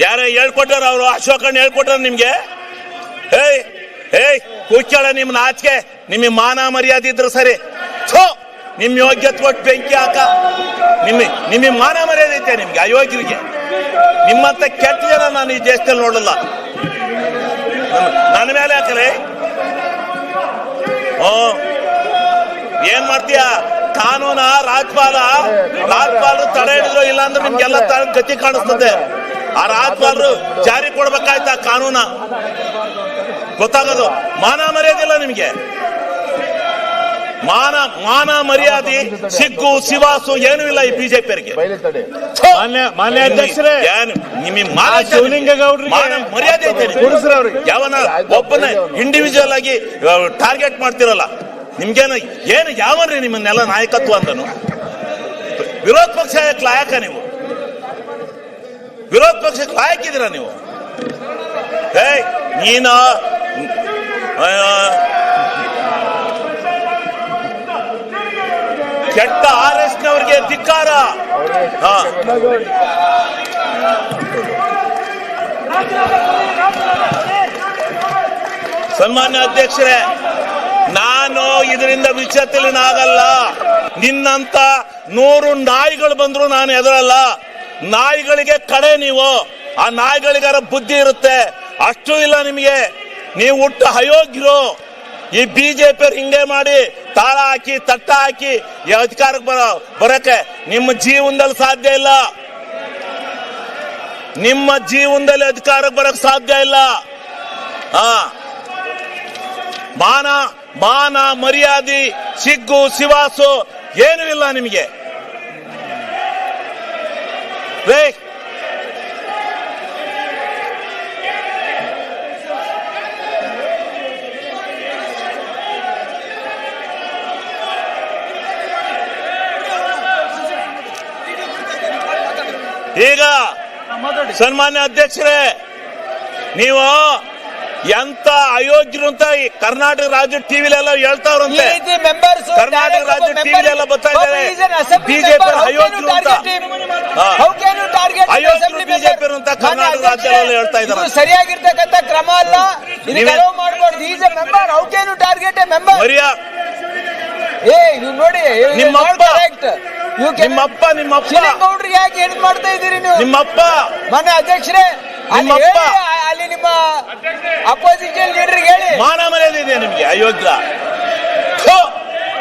ಯಾರ ಹೇಳ್ಕೊಟ್ಟಾರ ಅವರು? ಅಶೋಕಣ್ಣ ಹೇಳ್ಕೊಟ್ಟಾರ ನಿಮ್ಗೆ? ಏಯ್ ಕೂಚ್ಚಳ, ನಿಮ್ ನಾಚಿಕೆ, ನಿಮಗೆ ಮಾನ ಮರ್ಯಾದೆ ಇದ್ರು ಸರಿ. ನಿಮ್ ಯೋಗ್ಯತೆ ಕೊಟ್ಟು ಬೆಂಕಿ ಹಾಕ. ನಿಮಗೆ ಮಾನ ಮರ್ಯಾದೆ ಐತೆ ನಿಮ್ಗೆ? ಅಯೋಗ್ಯರಿಗೆ ನಿಮ್ಮಂತ ಕೆಟ್ಟ ಜನ ನಾನು ಈ ದೇಶದಲ್ಲಿ ನೋಡಲ್ಲ. ನನ್ನ ಮೇಲೆ ಹಾಕಲೇ ಏನ್ ಮಾಡ್ತೀಯ? ಕಾನೂನ ರಾಜ್ಪಾಲರು ತಡೆ ಹಿಡಿದ್ರು, ಇಲ್ಲಾಂದ್ರೆ ನಿಮ್ಗೆಲ್ಲ ಗತಿ ಕಾಣಿಸ್ತದೆ. ಆ ರಾಜ್ಪಾಲರು ಜಾರಿ ಕೊಡ್ಬೇಕಾಯ್ತಾ ಕಾನೂನ? ಗೊತ್ತಾಗೋದು. ಮಾನ ಮರ್ಯಾದೆ ಇಲ್ಲ ನಿಮ್ಗೆ. ಮಾನ ಮರ್ಯಾದೆ, ಸಿಗ್ಗು ಸಿವಾಸು ಏನೂ ಇಲ್ಲ ಈ ಬಿಜೆಪಿಯವರಿಗೆ. ಮಾನ್ಯ ಅಧ್ಯಕ್ಷರೇ, ನಿಮಗೆ ಮರ್ಯಾದೆ ಐತೆ? ಯಾವನ ಒಬ್ಬನ ಇಂಡಿವಿಜುವಲ್ ಆಗಿ ಟಾರ್ಗೆಟ್ ಮಾಡ್ತಿರಲ್ಲ. ನಿಮ್ಗೇನು ಏನು ಯಾವನ್ರಿ ನಿಮ್ಮನ್ನೆಲ್ಲ ನಾಯಕತ್ವ ಅಂದನು? ವಿರೋಧ ಪಕ್ಷ ಲಾಯಕ ನೀವು? ವಿರೋಧ ಪಕ್ಷಕ್ಕೆ ಲಾಯಕಿದ್ದೀರ ನೀವು? ನೀನು ಕೆಟ್ಟ RS-ನವರಿಗೆ ಧಿಕ್ಕಾರ. ಸನ್ಮಾನ್ಯ ಅಧ್ಯಕ್ಷರೇ, ನಾನು ಇದರಿಂದ ವಿಚಲಿತನಾಗಲ್ಲ. ನಿನ್ನಂತ 100 ನಾಯಿಗಳು ಬಂದ್ರು ನಾನು ಎದುರಲ್ಲ. ನಾಯಿಗಳಿಗೆ ಕಡೆ ನೀವು. ಆ ನಾಯಿಗಳಿಗಾರ ಬುದ್ಧಿ ಇರುತ್ತೆ, ಅಷ್ಟು ಇಲ್ಲ ನಿಮಗೆ. ನೀವು ಹುಟ್ಟು ಅಯೋಗ್ಯರು. ಈ ಬಿಜೆಪಿಯವ್ರು ಹಿಂಗೆ ಮಾಡಿ ತಾಳ ಹಾಕಿ ತಟ್ಟ ಹಾಕಿ ಈ ಅಧಿಕಾರಕ್ಕೆ ಬರಕ್ಕೆ ನಿಮ್ಮ ಜೀವನದಲ್ಲಿ ಸಾಧ್ಯ ಇಲ್ಲ. ನಿಮ್ಮ ಜೀವನದಲ್ಲಿ ಅಧಿಕಾರಕ್ಕೆ ಬರಕ್ ಸಾಧ್ಯ ಇಲ್ಲ. ಮಾನ ಮರ್ಯಾದೆ, ಸಿಗ್ಗು ಸಿವಾಸು ಏನೂ ಇಲ್ಲ ನಿಮಗೆ. ಈಗ ಸನ್ಮಾನ್ಯ ಅಧ್ಯಕ್ಷರೇ, ನೀವು ಎಂತ ಅಯೋಗ್ಯರು ಅಂತ ಕರ್ನಾಟಕ ರಾಜ್ಯ ಟಿವಿಲೆಲ್ಲ ಹೇಳ್ತಾವ್ರಂತೆ. ಕರ್ನಾಟಕ ರಾಜ್ಯ ಟಿವಿಲೆಲ್ಲ ಬರ್ತಾ ಇದ್ದಾರೆ ಬಿಜೆಪಿ ಅಯೋಗ್ಯರು ಅಂತ. ಅಯೋಗ್ಯರು ಬಿಜೆಪಿ ಅಂತ ಕರ್ನಾಟಕ ರಾಜ್ಯದಲ್ಲಿ ಹೇಳ್ತಾ ಇದ್ದಾರೆ. ಸರಿಯಾಗಿರ್ತಕ್ಕಂಥ ಕ್ರಮ ಅಲ್ಲ. ನೋಡಿ, ನಿಮ್ಮಪ್ಪ ಯಾಕೆ ಏನು ಮಾಡ್ತಾ ಇದ್ದೀರಿ ನೀವು? ನಿಮ್ಮಪ್ಪ ಮಾನ್ಯ ಅಧ್ಯಕ್ಷರೇ, ಅಲ್ಲಿ ನಿಮ್ಮ ಅಪೋಸಿಷನ್ ಲೀಡರ್ ಹೇಳಿ. ಮಾನ ಮರ್ಯಾದೆ ಇದೆ ನಿಮ್ಗೆ? ಅಯೋಗ್ಯ